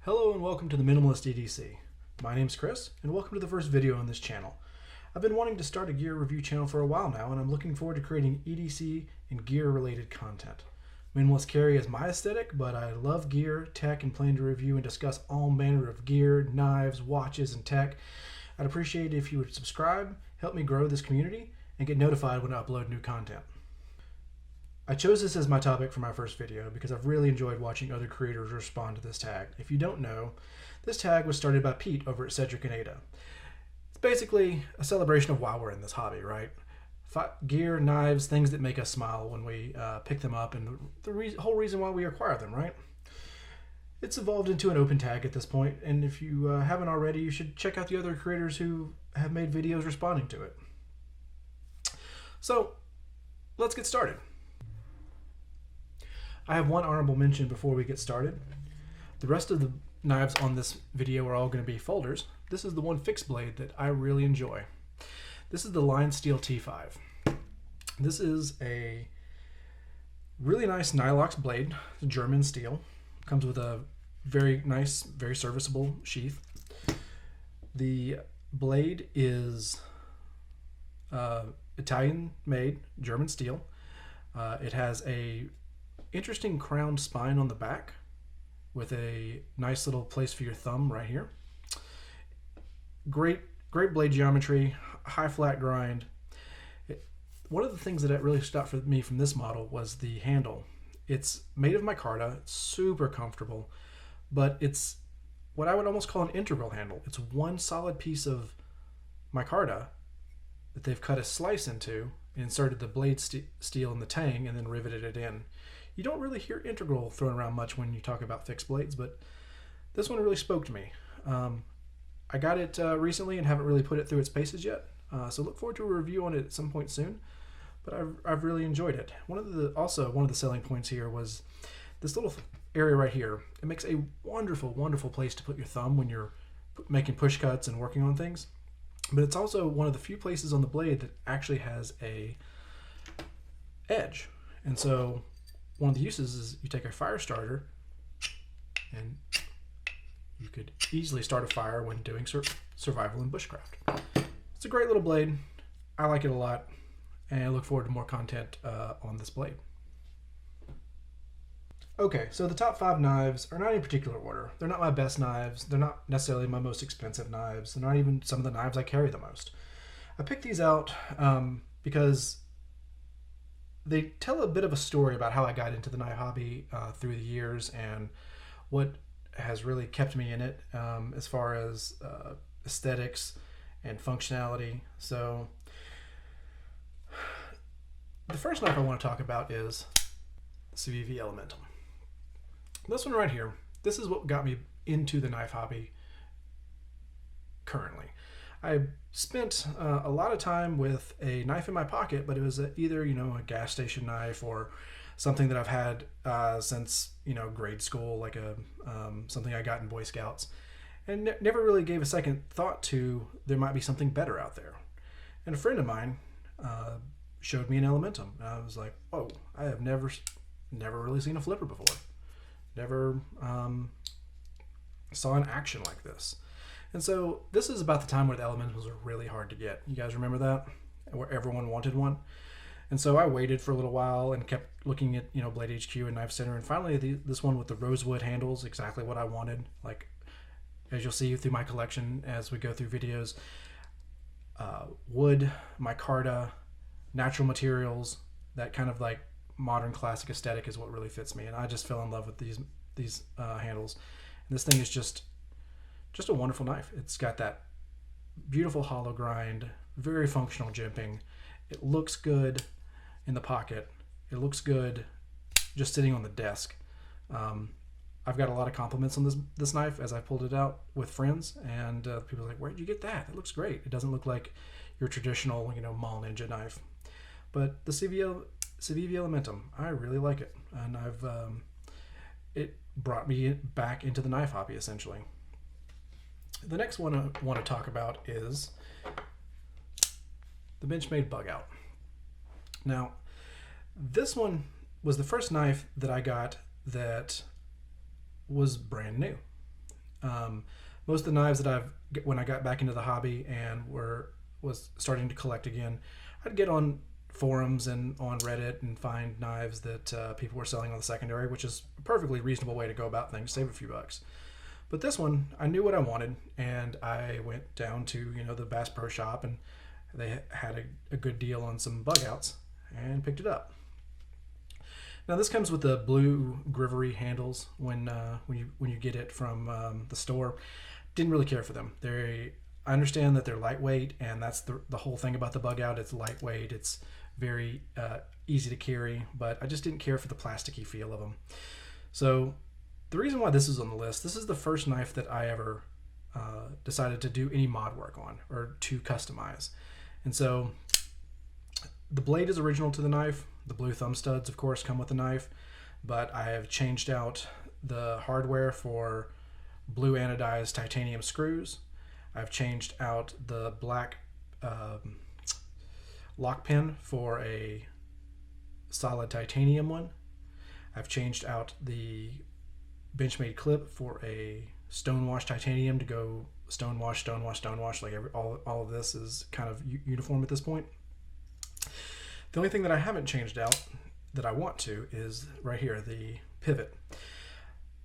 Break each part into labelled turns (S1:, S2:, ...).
S1: Hello and welcome to the Minimalist EDC. My name's Chris and welcome to the first video on this channel. I've been wanting to start a gear review channel for a while now and I'm looking forward to creating EDC and gear related content. Minimalist carry is my aesthetic, but I love gear, tech, and plan to review and discuss all manner of gear, knives, watches, and tech. I'd appreciate it if you would subscribe, help me grow this community, and get notified when I upload new content. I chose this as my topic for my first video because I've really enjoyed watching other creators respond to this tag. If you don't know, this tag was started by Pete over at Cedric and Ada. It's basically a celebration of why we're in this hobby, right? Gear, knives, things that make us smile when we pick them up, and the whole reason why we acquire them, right? It's evolved into an open tag at this point, and if you haven't already, you should check out the other creators who have made videos responding to it. So, let's get started. I have one honorable mention before we get started. The rest of the knives on this video are all going to be folders. This is the one fixed blade that I really enjoy. This is the Lion Steel T5. This is a really nice Nylox blade, German steel. Comes with a very nice, very serviceable sheath. The blade is Italian made, German steel. It has a interesting crowned spine on the back with a nice little place for your thumb right here. Great blade geometry, high flat grind. One of the things that really stood out for me from this model was the handle. It's made of micarta, it's super comfortable, but it's what I would almost call an integral handle. It's one solid piece of micarta that they've cut a slice into, inserted the blade steel in the tang, and then riveted it in. You don't really hear integral thrown around much when you talk about fixed blades, but this one really spoke to me. I got it recently and haven't really put it through its paces yet, so look forward to a review on it at some point soon, but I've really enjoyed it. One of the selling points here was this little area right here. It makes a wonderful, wonderful place to put your thumb when you're making push cuts and working on things, but it's also one of the few places on the blade that actually has a edge. And so one of the uses is you take a fire starter and you could easily start a fire when doing survival and bushcraft. It's a great little blade. I like it a lot, and I look forward to more content on this blade. Okay, so the top 5 knives are not in particular order. They're not my best knives. They're not necessarily my most expensive knives. They're not even some of the knives I carry the most. I picked these out because they tell a bit of a story about how I got into the knife hobby through the years and what has really kept me in it as far as aesthetics and functionality. So the first knife I want to talk about is the CVV Elementum. This one right here, this is what got me into the knife hobby currently. I spent a lot of time with a knife in my pocket, but it was either a gas station knife or something that I've had since grade school, like something I got in Boy Scouts, and never really gave a second thought to there might be something better out there. And a friend of mine showed me an Elementum, and I was like, "Oh, I have never really seen a flipper before. Never saw an action like this." And so this is about the time where the Elementals were really hard to get. You guys remember that? Where everyone wanted one. And so I waited for a little while and kept looking at Blade HQ and Knife Center, and finally this one with the rosewood handles, exactly what I wanted. Like, as you'll see through my collection as we go through videos, wood, micarta, natural materials, that kind of like modern classic aesthetic is what really fits me, and I just fell in love with these handles. And this thing is just a wonderful knife. It's got that beautiful hollow grind, very functional jimping. It looks good in the pocket. It looks good just sitting on the desk. I've got a lot of compliments on this knife as I pulled it out with friends, and people are like, "Where'd you get that? It looks great." It doesn't look like your traditional, Mall Ninja knife. But the CVV Elementum, I really like it, and it brought me back into the knife hobby essentially. The next one I want to talk about is the Benchmade Bug Out. Now, this one was the first knife that I got that was brand new. Most of the knives that when I got back into the hobby and was starting to collect again, I'd get on forums and on Reddit and find knives that people were selling on the secondary, which is a perfectly reasonable way to go about things, save a few bucks. But this one, I knew what I wanted, and I went down to the Bass Pro Shop, and they had a good deal on some bug outs, and picked it up. Now this comes with the blue Grivery handles when you get it from the store. Didn't really care for them. I understand that they're lightweight, and that's the whole thing about the bug out. It's lightweight. It's very easy to carry, but I just didn't care for the plasticky feel of them. So the reason why this is on the list, this is the first knife that I ever decided to do any mod work on or to customize. And so the blade is original to the knife. The blue thumb studs, of course, come with the knife, but I have changed out the hardware for blue anodized titanium screws. I've changed out the black lock pin for a solid titanium one. I've changed out the Benchmade clip for a stonewash titanium to go stonewash, stonewash, stonewash. Like all of this is kind of uniform at this point. The only thing that I haven't changed out that I want to is right here, the pivot.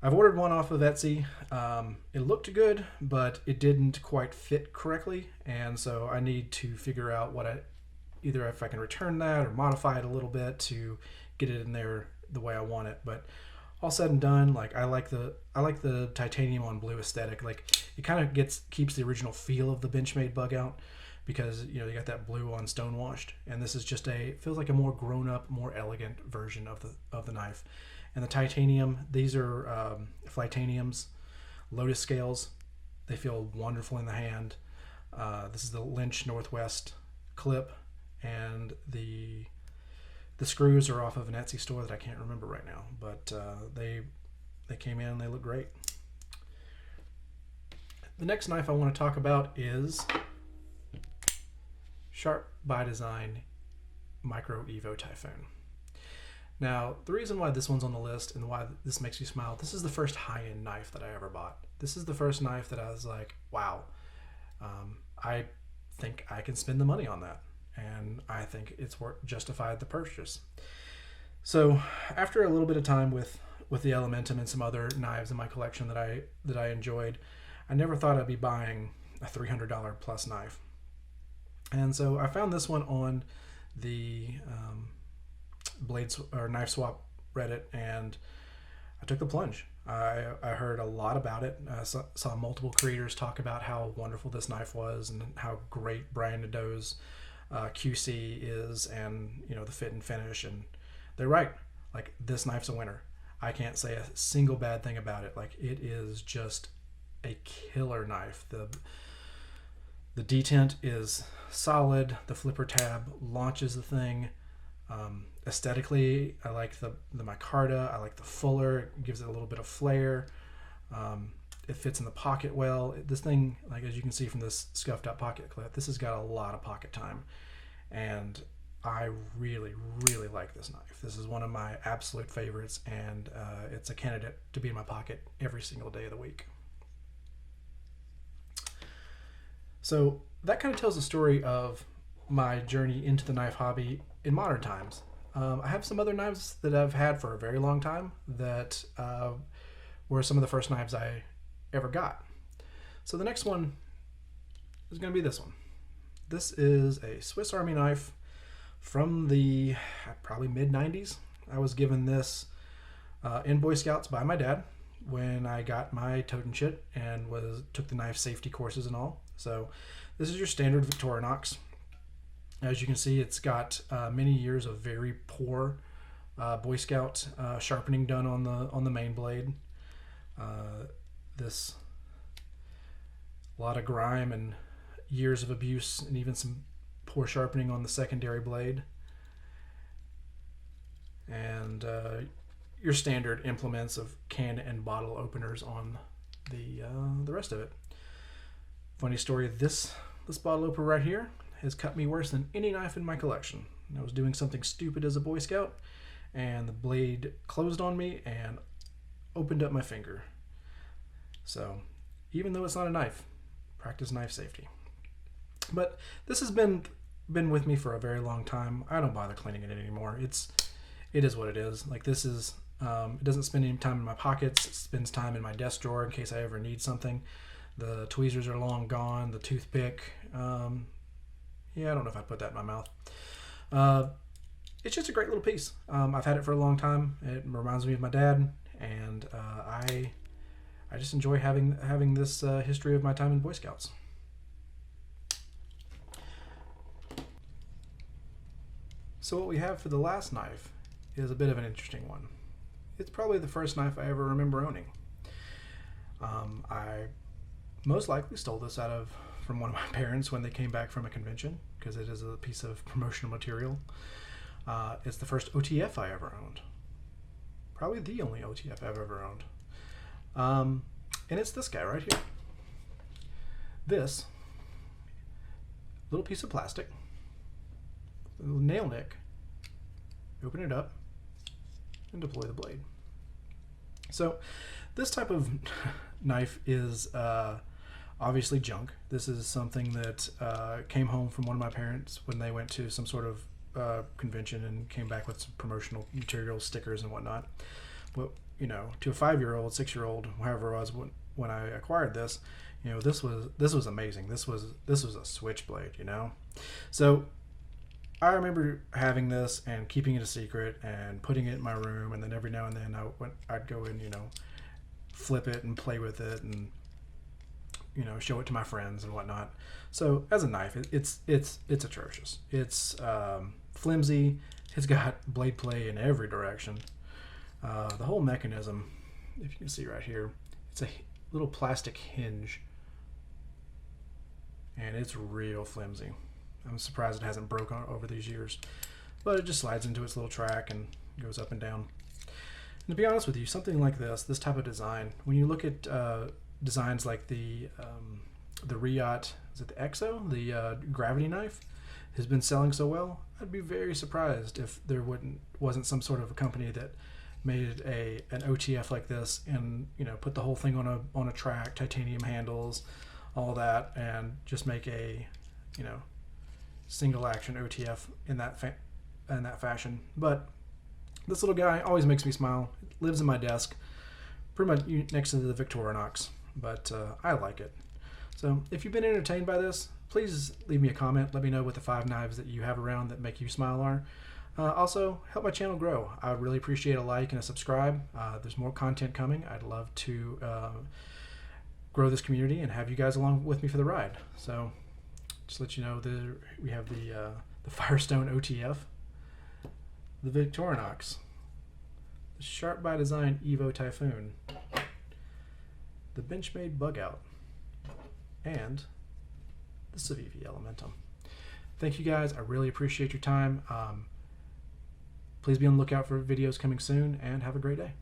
S1: I've ordered one off of Etsy. It looked good, but it didn't quite fit correctly, and so I need to figure out either if I can return that or modify it a little bit to get it in there the way I want it. But all said and done, like I like the titanium on blue aesthetic. Like it kind of keeps the original feel of the Benchmade bug out, because you got that blue on stonewashed, and this is just feels like a more grown up, more elegant version of the knife. And the titanium, these are Flytaniums, Lotus scales. They feel wonderful in the hand. This is the Lynch Northwest clip, and the screws are off of an Etsy store that I can't remember right now, but they came in and they look great. The next knife I want to talk about is Sharp by Design Micro Evo Typhoon. Now, the reason why this one's on the list and why this makes you smile, this is the first high-end knife that I ever bought. This is the first knife that I was like, wow, I think I can spend the money on that. And I think it's justified the purchase. So after a little bit of time with the Elementum and some other knives in my collection that I enjoyed, I never thought I'd be buying a $300 plus knife. And so I found this one on the Knife Swap Reddit, and I took the plunge. I heard a lot about it. I saw multiple creators talk about how wonderful this knife was and how great Brian Nadeau's QC is, and the fit and finish. And they're right. Like, this knife's a winner. I can't say a single bad thing about it. Like, it is just a killer knife. The detent is solid. The flipper tab launches the thing. Aesthetically, I like the micarta. I like the fuller. It gives it a little bit of flair. It fits in the pocket well. This thing, like as you can see from this scuffed up pocket clip, this has got a lot of pocket time, and I really, really like this knife. This is one of my absolute favorites, and it's a candidate to be in my pocket every single day of the week. So that kind of tells the story of my journey into the knife hobby in modern times. I have some other knives that I've had for a very long time that were some of the first knives I ever got. So the next one is going to be this one. This is a Swiss Army knife from the probably mid-90s. I was given this in Boy Scouts by my dad when I got my tote and shit and took the knife safety courses and all. So this is your standard Victorinox. As you can see, it's got many years of very poor Boy Scout sharpening done on the main blade. This a lot of grime and years of abuse, and even some poor sharpening on the secondary blade. And your standard implements of can and bottle openers on the rest of it. Funny story, this bottle opener right here has cut me worse than any knife in my collection. I was doing something stupid as a Boy Scout, and the blade closed on me and opened up my finger. So even though it's not a knife. Practice knife safety. But this has been with me for a very long time. I don't bother cleaning it anymore. It is what it is. Like, this is it doesn't spend any time in my pockets. It spends time in my desk drawer in case I ever need something. The tweezers are long gone. The toothpick, yeah, I don't know if I'd put that in my mouth. It's just a great little piece. I've had it for a long time. It reminds me of my dad, and I just enjoy having this history of my time in Boy Scouts. So what we have for the last knife is a bit of an interesting one. It's probably the first knife I ever remember owning. I most likely stole this from one of my parents when they came back from a convention, because it is a piece of promotional material. It's the first OTF I ever owned. Probably the only OTF I've ever owned. And it's this guy right here. This little piece of plastic, a little nail nick. Open it up and deploy the blade. So this type of knife is obviously junk. This is something that came home from one of my parents when they went to some sort of convention and came back with some promotional material, stickers and whatnot. But, you know, to a 5-year-old, 6-year-old, however it was when I acquired this, you know, this was amazing. This was a switchblade, you know. So I remember having this and keeping it a secret and putting it in my room, and then every now and then I'd go and, you know, flip it and play with it and, you know, show it to my friends and whatnot. So as a knife, it's atrocious. It's flimsy. It's got blade play in every direction. The whole mechanism, if you can see right here, it's a little plastic hinge, and it's real flimsy. I'm surprised it hasn't broken over these years, but it just slides into its little track and goes up and down. And to be honest with you, something like this type of design, when you look at designs like the Riot, is it the Exo, the gravity knife, has been selling so well, I'd be very surprised if there wasn't some sort of a company that made an OTF like this and, you know, put the whole thing on a track, titanium handles, all that, and just make a, you know, single action OTF in that fashion. But this little guy always makes me smile. It lives in my desk, pretty much next to the Victorinox, but I like it. So if you've been entertained by this, please leave me a comment. Let me know what the 5 knives that you have around that make you smile are. Also, help my channel grow. I would really appreciate a like and a subscribe. There's more content coming. I'd love to grow this community and have you guys along with me for the ride. So just let you know, we have the Firestone OTF, the Victorinox, the Sharp by Design Evo Typhoon, the Benchmade Bug Out, and the Civivi Elementum. Thank you guys. I really appreciate your time. Please be on the lookout for videos coming soon, and have a great day.